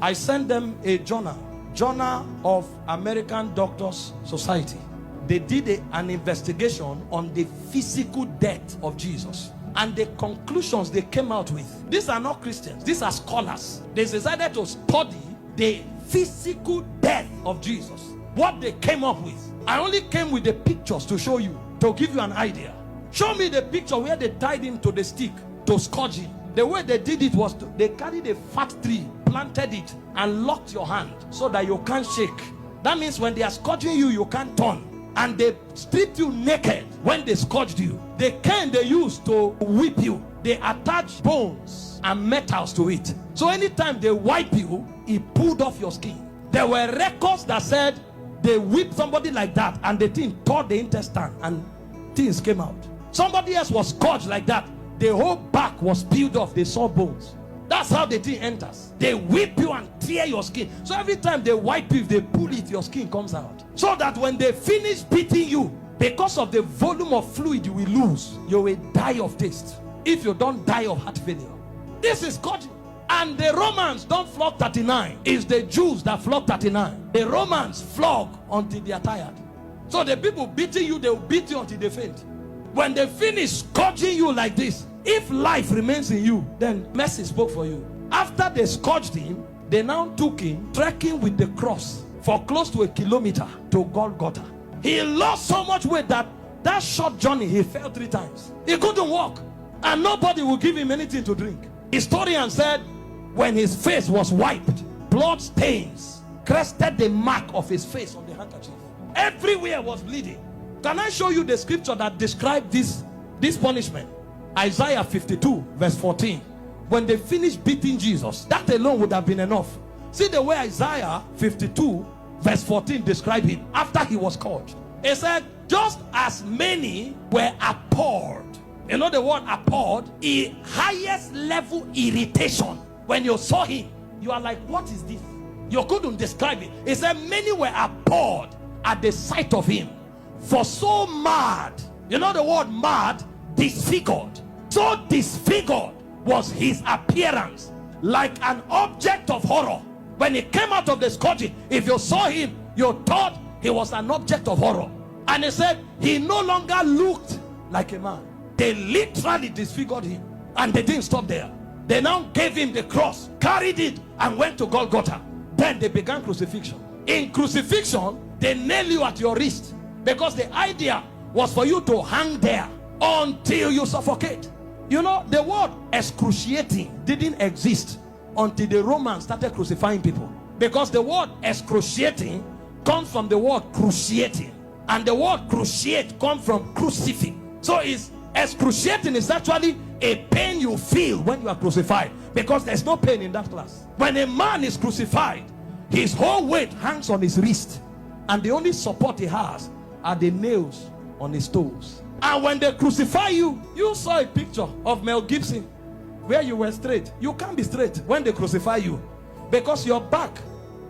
I sent them a journal of American Doctors Society. They did an investigation on the physical death of Jesus, and the conclusions they came out with. These are not Christians, these are scholars. They decided to study the physical death of Jesus. What they came up with, I only came with the pictures to show you, to give you an idea. Show me the picture where they tied him to the stick to scourge him. The way they did it was they carried a fat tree, planted it, and locked your hand so that you can't shake. That means when they are scourging you, you can't turn. And they stripped you naked when they scourged you. The cane they used to whip you, they attached bones and metals to it. So anytime they wipe you, it pulled off your skin. There were records that said they whipped somebody like that and the thing tore the intestine and things came out. Somebody else was scourged like that. The whole back was peeled off. They saw bones. That's how the thing enters. They whip you and tear your skin. So every time they wipe you, if they pull it, your skin comes out. So that when they finish beating you, because of the volume of fluid you will lose, you will die of taste. If you don't die of heart failure. This is scourging. And the Romans don't flog 39. It's the Jews that flog 39. The Romans flog until they are tired. So the people beating you, they will beat you until they faint. When they finish scourging you like this, if life remains in you, then mercy spoke for you. After they scourged him, they now took him trekking with the cross for close to 1 kilometer to Golgotha. He lost so much weight that short journey he fell 3 times. He couldn't walk, and nobody would give him anything to drink. Historian said when his face was wiped, blood stains crested the mark of his face on the handkerchief. Everywhere was bleeding. Can I show you the scripture that described this punishment? Isaiah 52 verse 14. When they finished beating Jesus, that alone would have been enough. See the way Isaiah 52 verse 14 described him after he was scourged. It said, just as many were appalled. You know the word appalled? The highest level irritation. When you saw him, you are like, what is this? You couldn't describe it. It said many were appalled at the sight of him. For so mad, you know the word mad? Disfigured. So disfigured was his appearance, like an object of horror. When he came out of the scourging, if you saw him, you thought he was an object of horror. And he said he no longer looked like a man. They literally disfigured him, and they didn't stop there. They now gave him the cross, carried it, and went to Golgotha. Then they began crucifixion. In crucifixion, they nail you at your wrist, because the idea was for you to hang there until you suffocate. You know, the word excruciating didn't exist until the Romans started crucifying people, because the word excruciating comes from the word cruciating, and the word cruciate comes from crucifix. So it's excruciating is actually a pain you feel when you are crucified, because there's no pain in that class. When a man is crucified, his whole weight hangs on his wrist, and the only support he has are the nails on his toes. And when they crucify you, you saw a picture of Mel Gibson where you were straight. You can't be straight when they crucify you, because your back,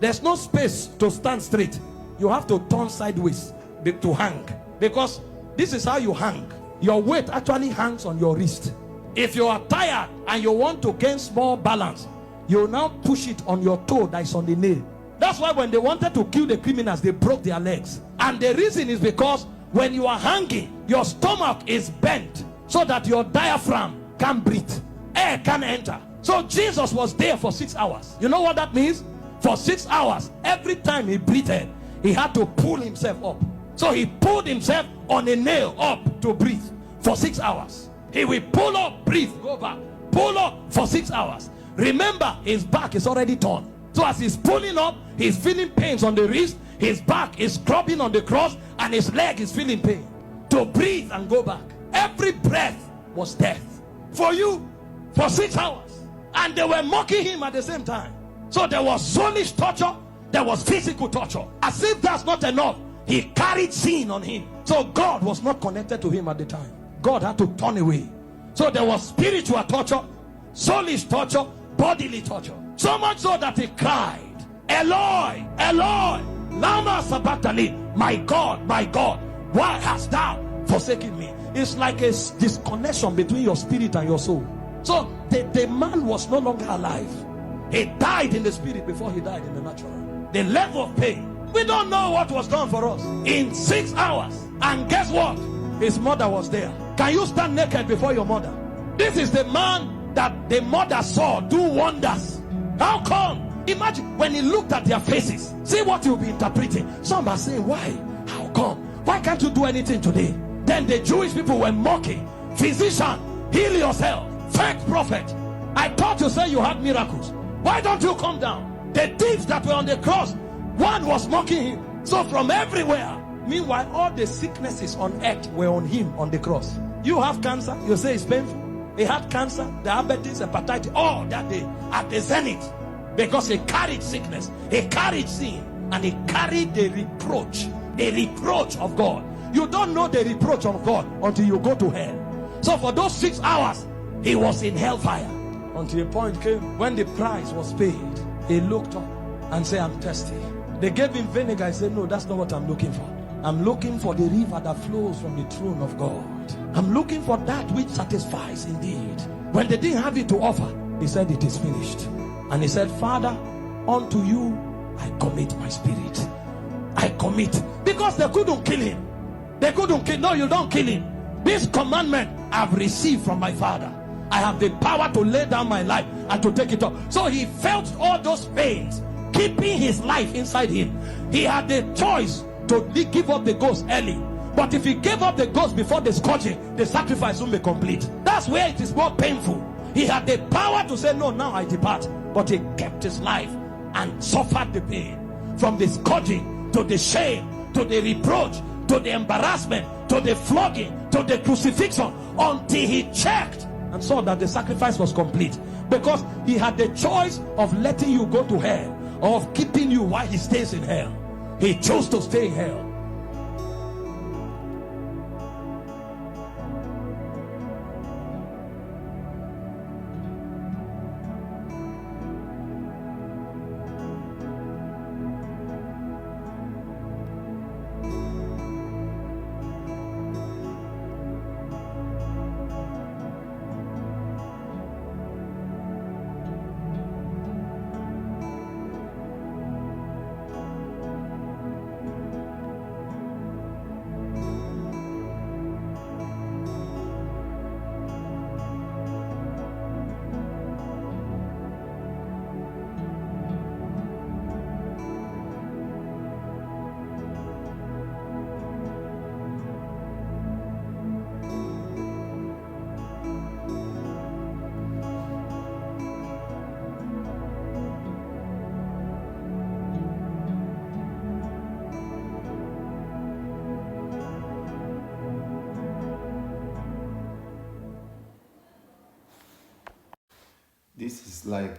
there's no space to stand straight. You have to turn sideways to hang, because this is how you hang. Your weight actually hangs on your wrist. If you are tired and you want to gain small balance, you now push it on your toe that is on the nail. That's why when they wanted to kill the criminals, they broke their legs. And the reason is because when you are hanging, your stomach is bent so that your diaphragm can't breathe. Air can't enter. So Jesus was there for 6 hours. You know what that means? For 6 hours, every time he breathed, he had to pull himself up. So he pulled himself on a nail up to breathe for 6 hours. He will pull up, breathe, go back, pull up for 6 hours. Remember, his back is already torn. So as he's pulling up, he's feeling pains on the wrist, his back is scrubbing on the cross, and his leg is feeling pain. To breathe and go back. Every breath was death for you for 6 hours. And they were mocking him at the same time. So there was soulish torture, there was physical torture. As if that's not enough, he carried sin on him. So God was not connected to him at the time. God had to turn away. So there was spiritual torture, soulish torture, bodily torture. So much so that he cried, Eloi, Eloi, lama sabachthani, my God, why hast thou forsaken me? It's like a disconnection between your spirit and your soul. So the man was no longer alive. He died in the spirit before he died in the natural. The level of pain. We don't know what was done for us in 6 hours. And guess what? His mother was there. Can you stand naked before your mother? This is the man that the mother saw do wonders. How come? Imagine when he looked at their faces. See what you'll be interpreting. Some are saying, why? How come? Why can't you do anything today? Then the Jewish people were mocking. Physician, heal yourself. Fake prophet. I thought you said you had miracles. Why don't you come down? The thieves that were on the cross, one was mocking him. So from everywhere. Meanwhile, all the sicknesses on earth were on him on the cross. You have cancer, you say it's painful. He had cancer, diabetes, hepatitis, all that day at the zenith. Because he carried sickness, he carried sin, and he carried the reproach of God. You don't know the reproach of God until you go to hell. So for those 6 hours, he was in hellfire. Until a point came when the price was paid. He looked up and said, I'm thirsty. They gave him vinegar. He said, no, that's not what I'm looking for. I'm looking for the river that flows from the throne of God. I'm looking for that which satisfies indeed. When they didn't have it to offer, he said, it is finished. And he said, Father, unto you I commit my spirit. I commit. Because they couldn't kill him. They couldn't kill. No, you don't kill him. This commandment I've received from my Father. I have the power to lay down my life and to take it up. So he felt all those pains, keeping his life inside him. He had the choice to give up the ghost early. But if he gave up the ghost before the scourging, the sacrifice won't be complete. That's where it is more painful. He had the power to say, no, now I depart. But he kept his life and suffered the pain. From the scourging, to the shame, to the reproach, to the embarrassment, to the flogging, to the crucifixion, until he checked and saw that the sacrifice was complete. Because he had the choice of letting you go to hell, or of keeping you while he stays in hell. He chose to stay in hell. This is like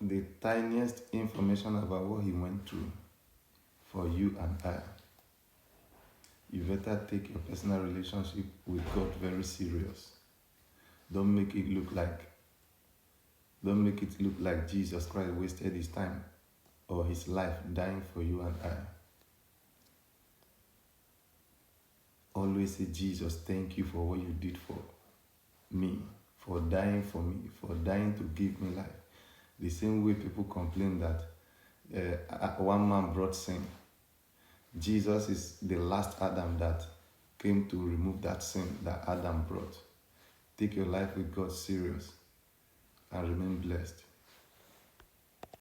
the tiniest information about what he went through for you and I. You better take your personal relationship with God very serious. Don't make it look like Jesus Christ wasted his time or his life dying for you and I. Always say, Jesus, thank you for what you did for me, for dying for me, for dying to give me life. The same way people complain that one man brought sin. Jesus is the last Adam that came to remove that sin that Adam brought. Take your life with God serious and remain blessed.